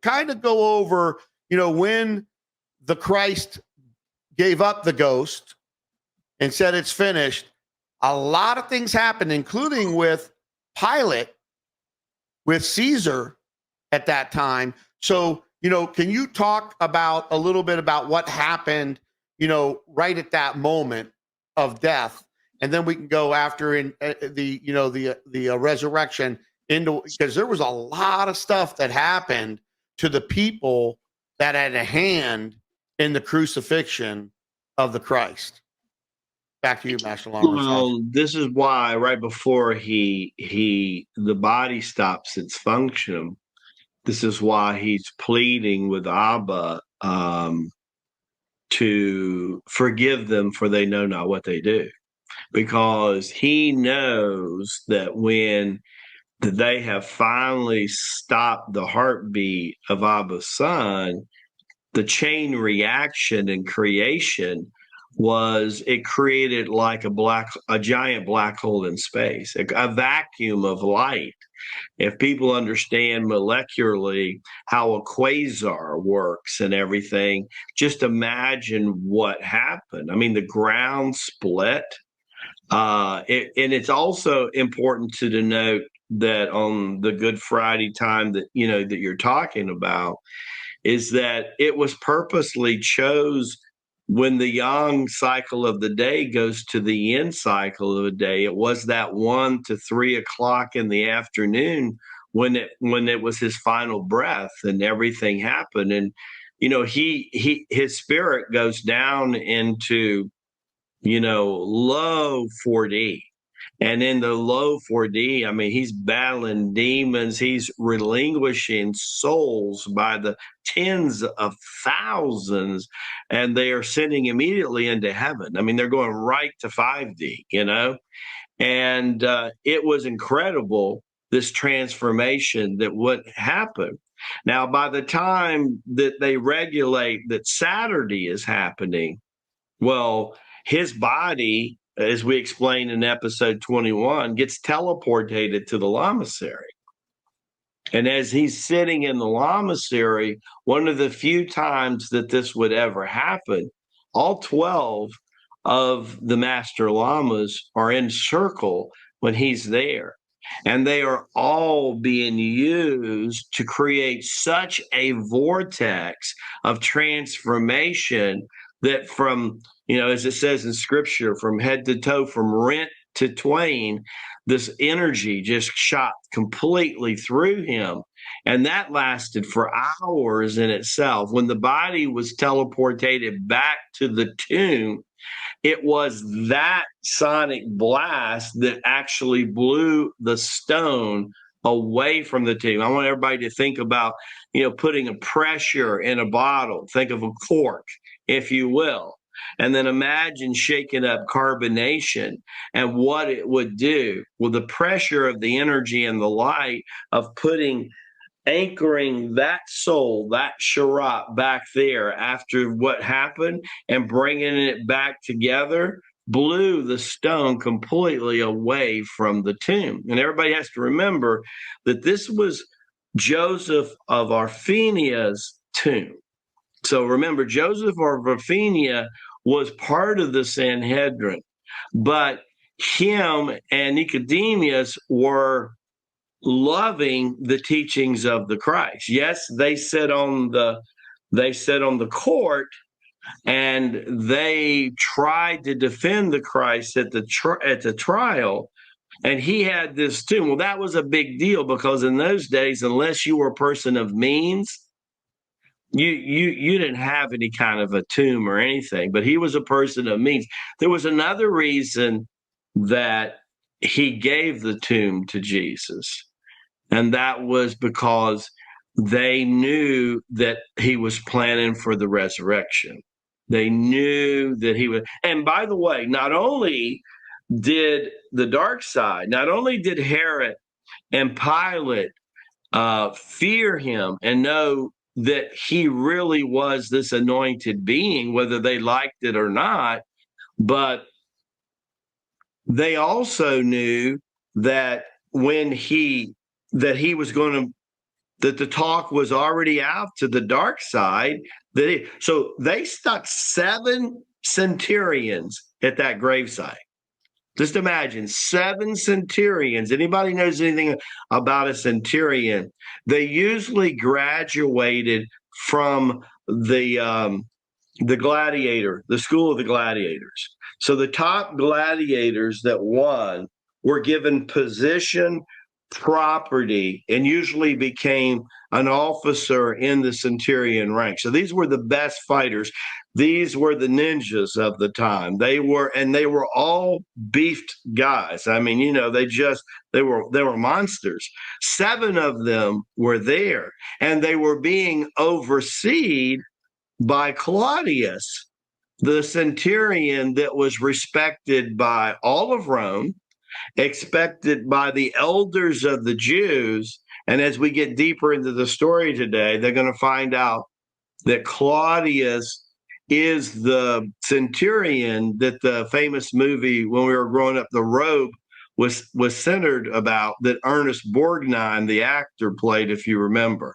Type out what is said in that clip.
kind of go over, when the Christ gave up the ghost and said it's finished, a lot of things happened, including with Pilate, with Caesar at that time. So, can you talk about a little bit about what happened, right at that moment of death? And then we can go after in the resurrection into, because there was a lot of stuff that happened to the people that had a hand in the crucifixion of the Christ. Back to you, Master Lama Rasaji. Well, this is why right before the body stops its function, this is why he's pleading with Abba to forgive them, for they know not what they do. Because he knows that when they have finally stopped the heartbeat of Abba's son, the chain reaction in creation was it created like a giant black hole in space, a vacuum of light. If people understand molecularly how a quasar works and everything, just imagine what happened. I mean, the ground split. And it's also important to denote that on the Good Friday time that you're talking about, is that it was purposely chose when the yang cycle of the day goes to the yin cycle of the day. It was that 1 to 3 o'clock in the afternoon when it was his final breath and everything happened. And his spirit goes down into low 4D. And in the low 4D, I mean, he's battling demons. He's relinquishing souls by the tens of thousands, and they are sending immediately into heaven. I mean, they're going right to 5D, and it was incredible, this transformation that would happen. Now, by the time that they regulate that Saturday is happening, well, his body, as we explained in episode 21, gets teleported to the lamasery. And as he's sitting in the lamasery, one of the few times that this would ever happen, all 12 of the master lamas are in circle when he's there. And they are all being used to create such a vortex of transformation that from, as it says in scripture, from head to toe, from rent to twain, this energy just shot completely through him. And that lasted for hours in itself. When the body was teleported back to the tomb, it was that sonic blast that actually blew the stone away from the tomb. I want everybody to think about, putting a pressure in a bottle. Think of a cork, if you will. And then imagine shaking up carbonation and what it would do with the pressure of the energy and the light of anchoring that soul, that Sharat back there after what happened and bringing it back together, blew the stone completely away from the tomb. And everybody has to remember that this was Joseph of Arphenia's tomb. So remember, Joseph of Arphenia was part of the Sanhedrin, but him and Nicodemus were loving the teachings of the Christ. Yes, they sat on the court and they tried to defend the Christ at the trial, and he had this tomb. Well, that was a big deal because in those days, unless you were a person of means, you didn't have any kind of a tomb or anything, but he was a person of means. There was another reason that he gave the tomb to Jesus, and that was because they knew that he was planning for the resurrection. They knew that he was. And by the way, not only did the dark side, not only did Herod and Pilate fear him and know that he really was this anointed being, whether they liked it or not, but they also knew that when he was going to that the talk was already out to the dark side. So they stuck 7 centurions at that gravesite. Just imagine 7 centurions. Anybody knows anything about a centurion? They usually graduated from the gladiator, the school of the gladiators. So the top gladiators that won were given position, property, and usually became an officer in the centurion rank. So these were the best fighters. These were the ninjas of the time. They were all beefed guys. I mean, they were monsters. 7 of them were there, and they were being overseen by Claudius, the centurion that was respected by all of Rome, expected by the elders of the Jews. And as we get deeper into the story today, they're going to find out that Claudius is the centurion that the famous movie when we were growing up, The Robe, was centered about, that Ernest Borgnine, the actor, played, if you remember.